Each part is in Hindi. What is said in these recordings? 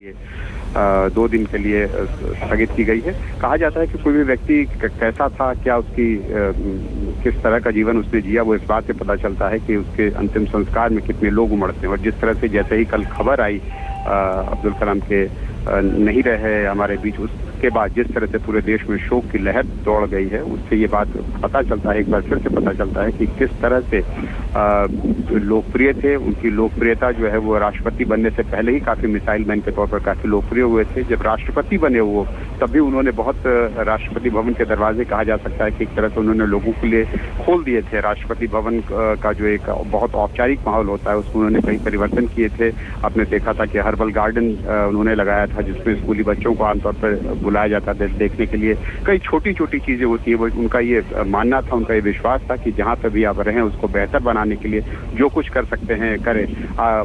ये 2 दिन के लिए स्थगित की गई है। कहा जाता है कि कोई भी व्यक्ति कैसा था, क्या उसकी किस तरह का जीवन उसने जिया, वो इस बात से पता चलता है कि उसके अंतिम संस्कार में कितने लोग उमड़ते हैं। और जिस तरह से जैसे ही कल खबर आई अब्दुल कलाम के नहीं रहे हमारे बीच, उसके बाद जिस तरह से पूरे देश में शोक की लहर दौड़ गई है, उससे ये बात पता चलता है, एक बार फिर से पता चलता है कि किस तरह से लोकप्रिय थे। उनकी लोकप्रियता जो है वो राष्ट्रपति बनने से पहले ही काफी मिसाइल मैन के तौर पर काफी लोकप्रिय हुए थे। जब राष्ट्रपति बने वो तब भी उन्होंने बहुत राष्ट्रपति भवन के दरवाजे, कहा जा सकता है कि एक तरह से उन्होंने लोगों के लिए खोल दिए थे। राष्ट्रपति भवन का जो एक बहुत औपचारिक माहौल होता है उसमें उन्होंने कई परिवर्तन किए थे। आपने देखा था कि हर्बल गार्डन उन्होंने लगाया था जिसमें स्कूली बच्चों को आमतौर पर बुलाया जाता था देखने के लिए। कई छोटी छोटी चीजें होती है, वो उनका ये मानना था, उनका ये विश्वास था कि जहाँ पर भी आप रहें उसको बेहतर बनाने के लिए जो कुछ कर सकते हैं करें।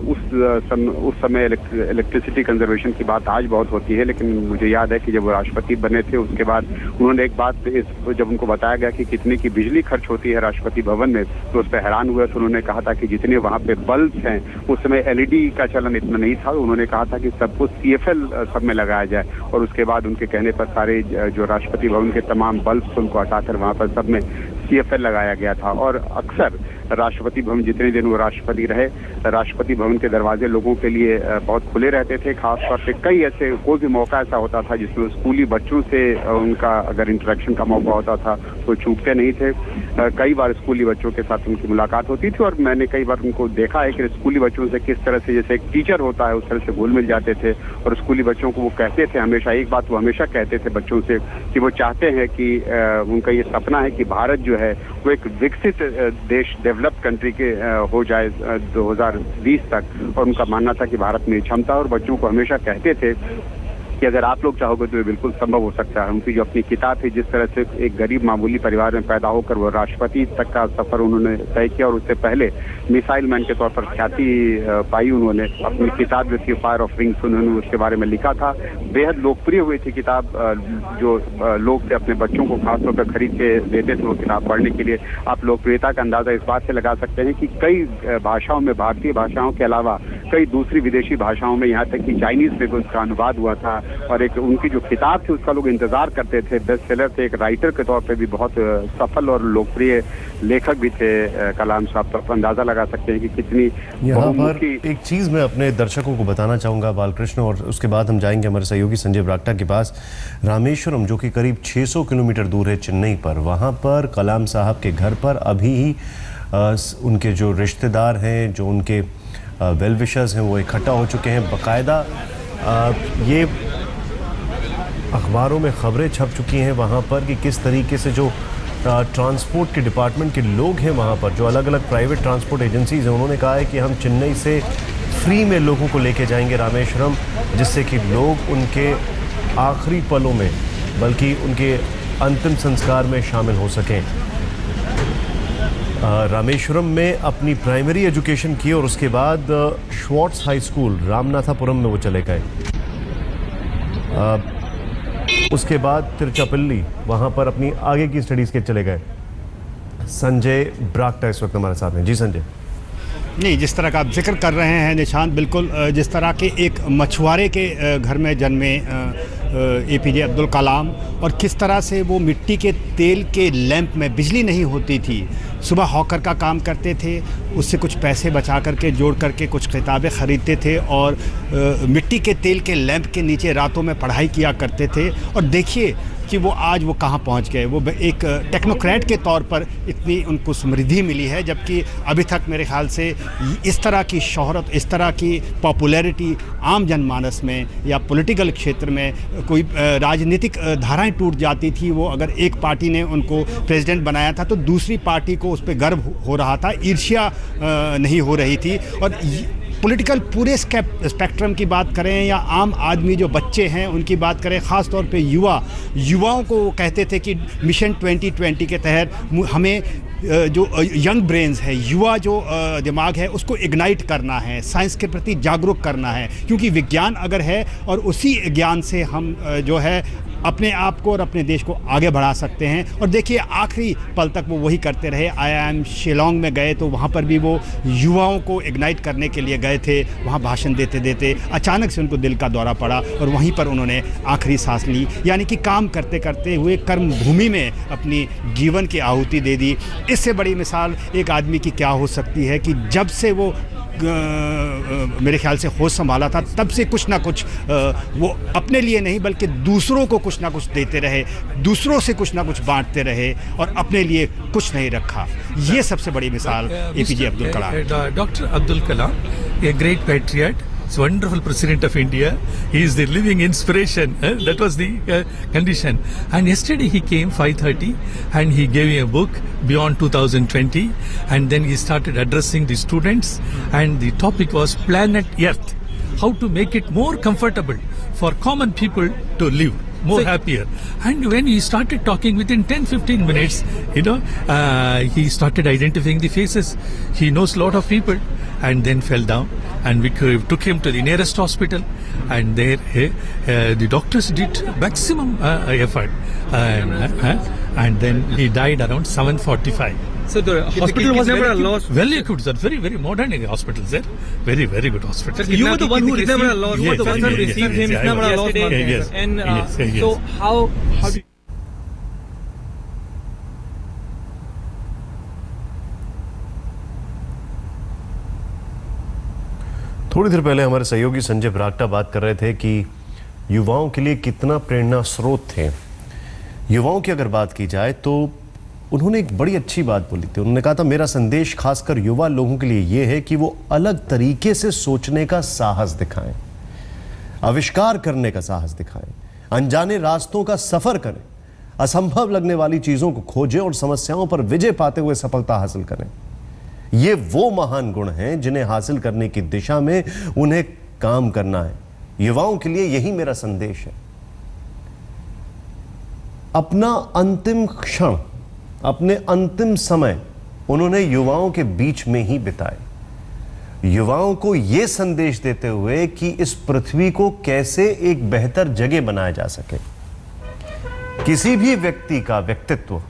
उस समय इलेक्ट्रिसिटी कंजर्वेशन की बात आज बहुत होती है, लेकिन मुझे याद है कि जब वो राष्ट्रपति बने थे उसके बाद उन्होंने एक बात, जब उनको बताया गया कि कितने की बिजली खर्च होती है राष्ट्रपति भवन में, तो उस पर हैरान हुए। तो उन्होंने कहा था कि जितने वहाँ पे बल्ब हैं, उस समय एलईडी का चलन इतना नहीं था, उन्होंने कहा था कि सब कुछ सीएफएल सब में लगाया जाए। और उसके बाद उनके कहने पर सारे जो राष्ट्रपति भवन के तमाम बल्ब उनको हटाकर वहाँ पर सब में सीएफएल लगाया गया था। और अक्सर राष्ट्रपति भवन, जितने दिन वो राष्ट्रपति रहे, राष्ट्रपति भवन के दरवाजे लोगों के लिए बहुत खुले रहते थे। खासतौर पे कई ऐसे, कोई भी मौका ऐसा होता था जिसमें स्कूली बच्चों से उनका अगर इंटरेक्शन का मौका होता था तो चूकते नहीं थे। कई बार स्कूली बच्चों के साथ उनकी मुलाकात होती थी और मैंने कई बार उनको देखा है कि स्कूली बच्चों से किस तरह से, जैसे एक टीचर होता है उस तरह से घुल मिल जाते थे। और स्कूली बच्चों को वो कहते थे हमेशा, एक बात वो हमेशा कहते थे बच्चों से कि वो चाहते हैं कि उनका ये सपना है कि भारत जो है वो एक विकसित देश, डेवलप्ड कंट्री के हो जाए 2020 तक। और उनका मानना था कि भारत में क्षमता, और बच्चों को हमेशा कहते थे कि अगर आप लोग चाहोगे तो ये बिल्कुल संभव हो सकता है। उनकी जो अपनी किताब थी, जिस तरह से एक गरीब मामूली परिवार में पैदा होकर वो राष्ट्रपति तक का सफर उन्होंने तय किया, और उससे पहले मिसाइल मैन के तौर पर ख्याति पाई उन्होंने। अपनी किताब जो थी फायर ऑफ विंग्स, उन्होंने उसके बारे में लिखा था। बेहद लोकप्रिय हुई थी किताब, जो लोग थे अपने बच्चों को खासतौर पर खरीद के देते थे वो किताब पढ़ने के लिए। आप लोकप्रियता का अंदाजा इस बात से लगा सकते हैं कि कई भाषाओं में, भारतीय भाषाओं के अलावा कई दूसरी विदेशी भाषाओं में, यहाँ तक कि चाइनीज में भी उसका अनुवाद हुआ था। और एक उनकी जो किताब थी उसका लोग इंतजार करते थे, बेस्ट सेलर थे। एक राइटर के तौर पे भी बहुत सफल और लोकप्रिय लेखक भी थे कलाम साहब। तो आप अंदाजा लगा सकते हैं कि कितनी। यहाँ पर एक चीज़ मैं अपने दर्शकों को बताना चाहूँगा बालकृष्ण, और उसके बाद हम जाएंगे हमारे सहयोगी संजय ब्राक्टा के पास। रामेश्वरम, जो कि करीब 600 किलोमीटर दूर है चेन्नई पर, वहाँ पर कलाम साहब के घर पर अभी ही उनके जो रिश्तेदार हैं, जो उनके वेल विशर्स हैं, वो इकट्ठा हो चुके हैं। बाकायदा ये अखबारों में खबरें छप चुकी हैं वहाँ पर कि किस तरीके से जो ट्रांसपोर्ट के डिपार्टमेंट के लोग हैं वहाँ पर, जो अलग अलग प्राइवेट ट्रांसपोर्ट एजेंसीज हैं, उन्होंने कहा है कि हम चेन्नई से फ्री में लोगों को लेके जाएंगे रामेश्वरम, जिससे कि लोग उनके आखिरी पलों में, बल्कि उनके अंतिम संस्कार में शामिल हो सकें। रामेश्वरम में अपनी प्राइमरी एजुकेशन की और उसके बाद श्वार्ट्स हाई स्कूल रामनाथापुरम में वो चले गए। उसके बाद तिरुचिरापल्ली, वहाँ पर अपनी आगे की स्टडीज़ के चले गए। संजय ब्राक्टा इस वक्त हमारे साथ हैं। जी संजय। नहीं, जिस तरह का आप जिक्र कर रहे हैं निशांत, बिल्कुल जिस तरह के एक मछुआरे के घर में जन्मे एपीजे अब्दुल कलाम, और किस तरह से वो मिट्टी के तेल के लैंप में, बिजली नहीं होती थी, सुबह हॉकर का काम करते थे, उससे कुछ पैसे बचा करके जोड़ करके कुछ किताबें ख़रीदते थे और मिट्टी के तेल के लैंप के नीचे रातों में पढ़ाई किया करते थे। और देखिए कि वो आज वो कहाँ पहुँच गए। वो एक टेक्नोक्रेट के तौर पर इतनी उनको समृद्धि मिली है, जबकि अभी तक मेरे ख्याल से इस तरह की शोहरत, इस तरह की पॉपुलैरिटी आम जनमानस में या पॉलिटिकल क्षेत्र में, कोई राजनीतिक धाराएं टूट जाती थी। वो अगर एक पार्टी ने उनको प्रेसिडेंट बनाया था तो दूसरी पार्टी को उस पर गर्व हो रहा था, ईर्ष्या नहीं हो रही थी। और पॉलिटिकल पूरे स्पेक्ट्रम की बात करें या आम आदमी जो बच्चे हैं उनकी बात करें, ख़ास तौर पे युवाओं को वो कहते थे कि मिशन 2020 के तहत हमें जो यंग ब्रेन्स है, युवा जो दिमाग है, उसको इग्नाइट करना है, साइंस के प्रति जागरूक करना है। क्योंकि विज्ञान अगर है और उसी ज्ञान से हम जो है अपने आप को और अपने देश को आगे बढ़ा सकते हैं। और देखिए आखिरी पल तक वो वही करते रहे। IIM शिलांग में गए तो वहाँ पर भी वो युवाओं को इग्नाइट करने के लिए गए थे। वहाँ भाषण देते देते अचानक से उनको दिल का दौरा पड़ा और वहीं पर उन्होंने आखिरी सांस ली, यानी कि काम करते करते हुए कर्म भूमि में अपनी जीवन की आहुति दे दी। इससे बड़ी मिसाल एक आदमी की क्या हो सकती है कि जब से वो मेरे ख्याल से होश संभाला था तब से कुछ ना कुछ वो अपने लिए नहीं बल्कि दूसरों को कुछ ना कुछ देते रहे, दूसरों से कुछ ना कुछ बांटते रहे और अपने लिए कुछ नहीं रखा। ये सबसे बड़ी मिसाल APJ Abdul Kalam. Dr. Abdul Kalam, a great patriot, wonderful president of India. He is the living inspiration. That was the condition. And yesterday he came 5:30 and he gave me a book Beyond 2020, and then he started addressing the students, and the topic was planet Earth, how to make it more comfortable for common people to live more happier. And when he started talking, within 10-15 minutes, he started identifying the faces. He knows a lot of people, and then fell down, and we took him to the nearest hospital, and there the doctors did maximum effort, and then he died around 7:45. So the hospital was never a loss. Well equipped, sir. Very, very modern hospitals there. Very, very good hospitals. You were the one who never a loss. You were the one who received him. Yes, Never a loss. yes, And yes, yes. so how do you थोड़ी देर पहले हमारे सहयोगी संजय बरागटा बात कर रहे थे कि युवाओं के लिए कितना प्रेरणा स्रोत थे। युवाओं की अगर बात की जाए तो उन्होंने एक बड़ी अच्छी बात बोली थी। उन्होंने कहा था मेरा संदेश खासकर युवा लोगों के लिए ये है कि वो अलग तरीके से सोचने का साहस दिखाएं, आविष्कार करने का साहस दिखाएं, अनजाने रास्तों का सफर करें, असंभव लगने वाली चीजों को खोजें और समस्याओं पर विजय पाते हुए सफलता हासिल करें। ये वो महान गुण हैं जिन्हें हासिल करने की दिशा में उन्हें काम करना है। युवाओं के लिए यही मेरा संदेश है। अपना अंतिम क्षण, अपने अंतिम समय उन्होंने युवाओं के बीच में ही बिताए, युवाओं को यह संदेश देते हुए कि इस पृथ्वी को कैसे एक बेहतर जगह बनाया जा सके। किसी भी व्यक्ति का व्यक्तित्व,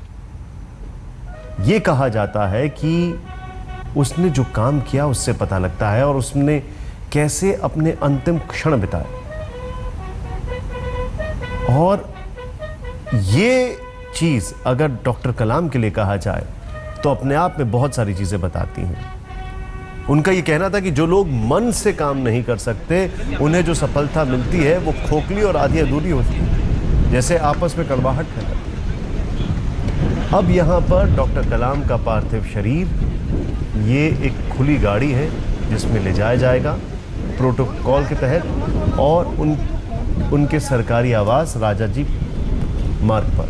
यह कहा जाता है कि उसने जो काम किया उससे पता लगता है और उसने कैसे अपने अंतिम क्षण बिताए। और ये चीज अगर डॉक्टर कलाम के लिए कहा जाए तो अपने आप में बहुत सारी चीजें बताती हैं। उनका ये कहना था कि जो लोग मन से काम नहीं कर सकते उन्हें जो सफलता मिलती है वो खोखली और आधी अधूरी होती है, जैसे आपस में कड़वाहट फैलाती है। अब यहां पर डॉक्टर कलाम का पार्थिव शरीर, ये एक खुली गाड़ी है जिसमें ले जाया जाएगा प्रोटोकॉल के तहत और उनके सरकारी आवास राजा जी मार्ग पर।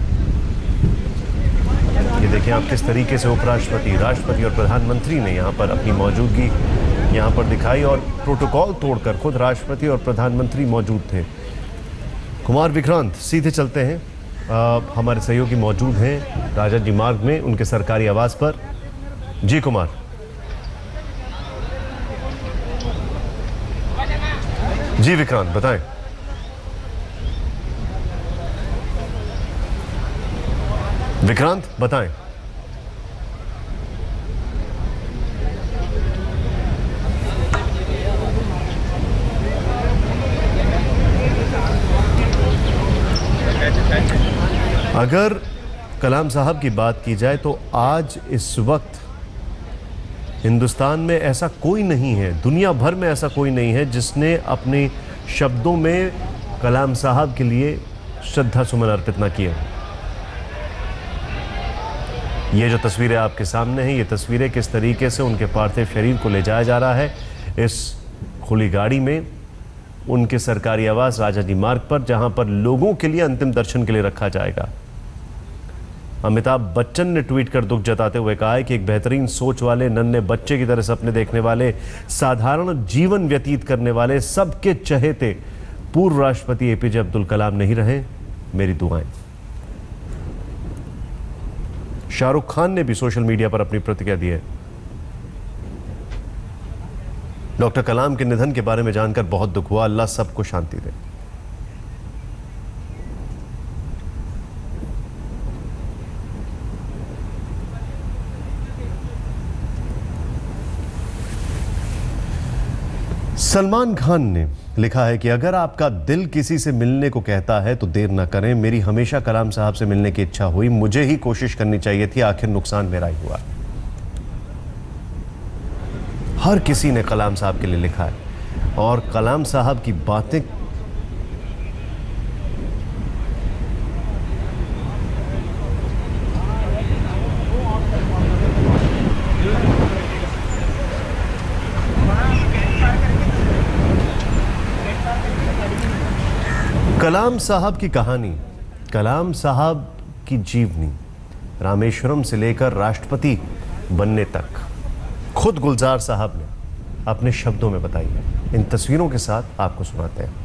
ये देखें आप किस तरीके से उपराष्ट्रपति, राष्ट्रपति और प्रधानमंत्री ने यहाँ पर अपनी मौजूदगी यहाँ पर दिखाई और प्रोटोकॉल तोड़कर खुद राष्ट्रपति और प्रधानमंत्री मौजूद थे। कुमार विक्रांत, सीधे चलते हैं। हमारे सहयोगी मौजूद हैं राजा जी मार्ग में उनके सरकारी आवास पर। जी कुमार। जी विक्रांत, बताएं। विक्रांत बताएं। अगर कलाम साहब की बात की जाए तो आज इस वक्त हिंदुस्तान में ऐसा कोई नहीं है, दुनिया भर में ऐसा कोई नहीं है जिसने अपने शब्दों में कलाम साहब के लिए श्रद्धा सुमन अर्पित ना किए। ये जो तस्वीरें आपके सामने हैं, ये तस्वीरें किस तरीके से उनके पार्थिव शरीर को ले जाया जा रहा है इस खुली गाड़ी में उनके सरकारी आवास राजा जी मार्ग पर, जहां पर लोगों के लिए अंतिम दर्शन के लिए रखा जाएगा। अमिताभ बच्चन ने ट्वीट कर दुख जताते हुए कहा है कि एक बेहतरीन सोच वाले, नन्हे बच्चे की तरह सपने देखने वाले, साधारण जीवन व्यतीत करने वाले, सबके चहेते पूर्व राष्ट्रपति APJ अब्दुल कलाम नहीं रहे, मेरी दुआएं। शाहरुख खान ने भी सोशल मीडिया पर अपनी प्रतिक्रिया दी है। डॉक्टर कलाम के निधन के बारे में जानकर बहुत दुख हुआ, अल्लाह सबको शांति दे। सलमान खान ने लिखा है कि अगर आपका दिल किसी से मिलने को कहता है तो देर ना करें। मेरी हमेशा कलाम साहब से मिलने की इच्छा हुई, मुझे ही कोशिश करनी चाहिए थी, आखिर नुकसान मेरा ही हुआ। हर किसी ने कलाम साहब के लिए लिखा है और कलाम साहब की बातें कलाम साहब की कहानी, कलाम साहब की जीवनी, रामेश्वरम से लेकर राष्ट्रपति बनने तक खुद गुलजार साहब ने अपने शब्दों में बताई है। इन तस्वीरों के साथ आपको सुनाते हैं।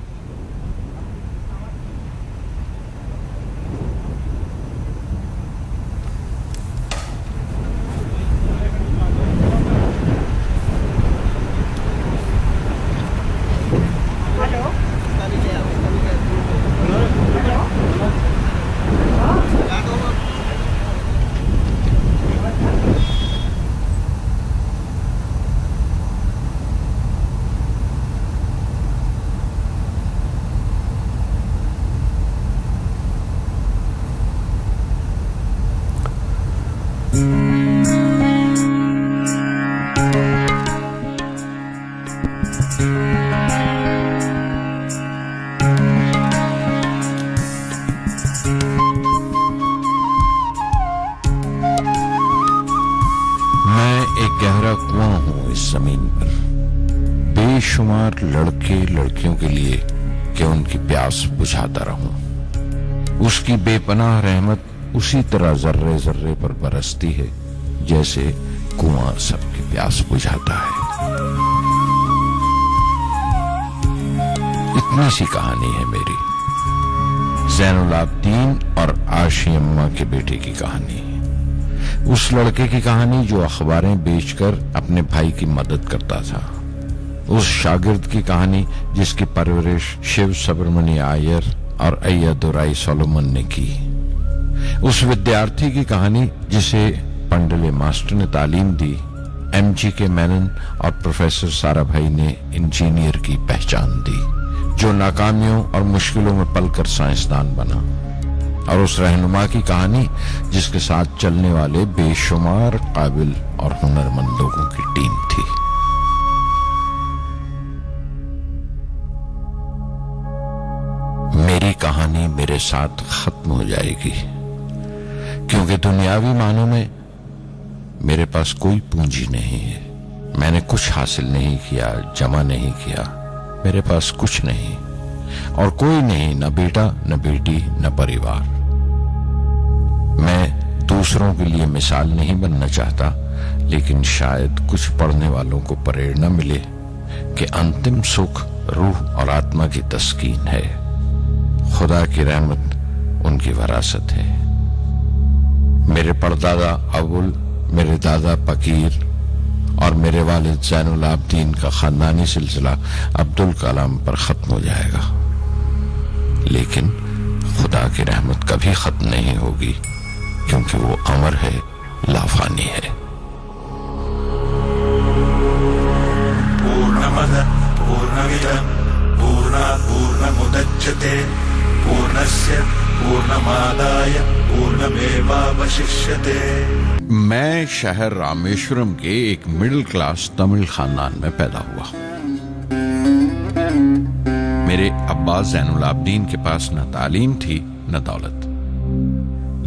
जमीन पर बेशुमार लड़के लड़कियों के लिए कि उनकी प्यास बुझाता रहूं। उसकी बेपनाह रहमत उसी तरह जर्रे जर्रे पर बरसती है जैसे कुआं सबकी प्यास बुझाता है। इतनी सी कहानी है मेरी, ज़ैनुल आबदीन और आशी अम्मा के बेटे की कहानी। उस लड़के की कहानी जो अखबारें बेचकर अपने भाई की मदद करता था। उस शागिर्द की कहानी जिसकी परवरिश शिव सुब्रमण्य आयर और अय्यादुराई सोलोमन ने की। उस विद्यार्थी की कहानी जिसे पंडले मास्टर ने तालीम दी, MGK मेनन और प्रोफेसर साराभाई ने इंजीनियर की पहचान दी, जो नाकामियों और मुश्किलों में पलकर साइंसदान बना। और उस रहनुमा की कहानी जिसके साथ चलने वाले बेशुमार काबिल और हुनरमंद लोगों की टीम थी। मेरी कहानी मेरे साथ खत्म हो जाएगी क्योंकि दुनियावी मानों में मेरे पास कोई पूंजी नहीं है। मैंने कुछ हासिल नहीं किया, जमा नहीं किया, मेरे पास कुछ नहीं और कोई नहीं, न बेटा न बेटी न परिवार। मैं दूसरों के लिए मिसाल नहीं बनना चाहता, लेकिन शायद कुछ पढ़ने वालों को प्रेरणा मिले कि अंतिम सुख रूह और आत्मा की तस्कीन है। खुदा की रहमत उनकी वरासत है। मेरे परदादा अबुल, मेरे दादा फकीर और मेरे वालिद ज़ैनुल आबदीन का खानदानी सिलसिला अब्दुल कलाम पर खत्म हो जाएगा, लेकिन खुदा की रहमत कभी खत्म नहीं होगी क्योंकि वो अमर है, लाफानी है। पूर्णमद पूर्णमिदं पूर्णात् पूर्णमुदच्यते पूर्णस्य पूर्णमादाय पूर्णमेवावशिष्यते। मैं शहर रामेश्वरम के एक मिडिल क्लास तमिल खानदान में पैदा हुआ। मेरे अब्बा ज़ैनुल आबदीन के पास न तालीम थी न दौलत,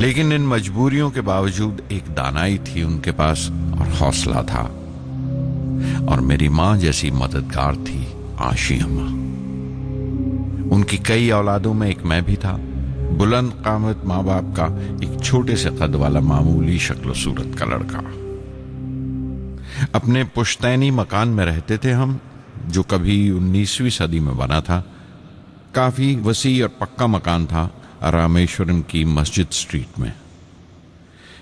लेकिन इन मजबूरियों के बावजूद एक दानाई थी उनके पास और हौसला था। और मेरी मां जैसी मददगार थी आशी अम्मा। उनकी कई औलादों में एक मैं भी था, बुलंद कामत माँ बाप का एक छोटे से कद वाला मामूली शक्ल सूरत का लड़का। अपने पुश्तैनी मकान में रहते थे हम, जो कभी 19वीं सदी में बना था। काफी वसी और पक्का मकान था रामेश्वरम की मस्जिद स्ट्रीट में।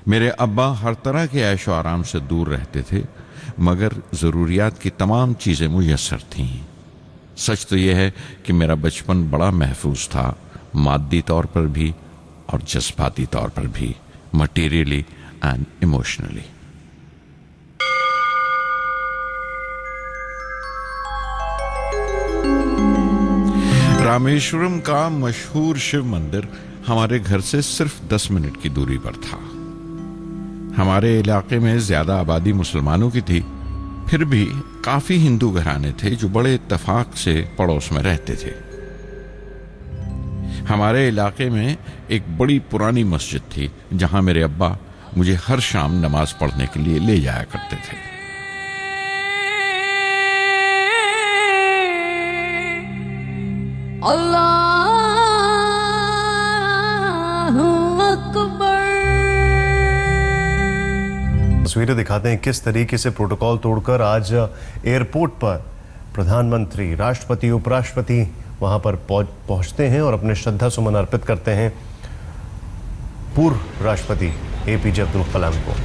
मेरे अब्बा हर तरह के ऐशो आराम से दूर रहते थे, मगर जरूरियात की तमाम चीजें मुयस्सर थीं। सच तो यह है कि मेरा बचपन बड़ा महफूज था, मादी तौर पर भी और जज्बाती तौर पर भी, मटीरियली एंड इमोशनली। रामेश्वरम का मशहूर शिव मंदिर हमारे घर से सिर्फ 10 मिनट की दूरी पर था। हमारे इलाके में ज्यादा आबादी मुसलमानों की थी, फिर भी काफी हिंदू घराने थे जो बड़े इत्तेफाक से पड़ोस में रहते थे। हमारे इलाके में एक बड़ी पुरानी मस्जिद थी जहां मेरे अब्बा मुझे हर शाम नमाज पढ़ने के लिए ले जाया करते थे। तस्वीरें दिखाते हैं किस तरीके से प्रोटोकॉल तोड़कर आज एयरपोर्ट पर प्रधानमंत्री, राष्ट्रपति, उपराष्ट्रपति वहां पर पहुंचते हैं और अपने श्रद्धा सुमन अर्पित करते हैं पूर्व राष्ट्रपति एपीजे अब्दुल कलाम को।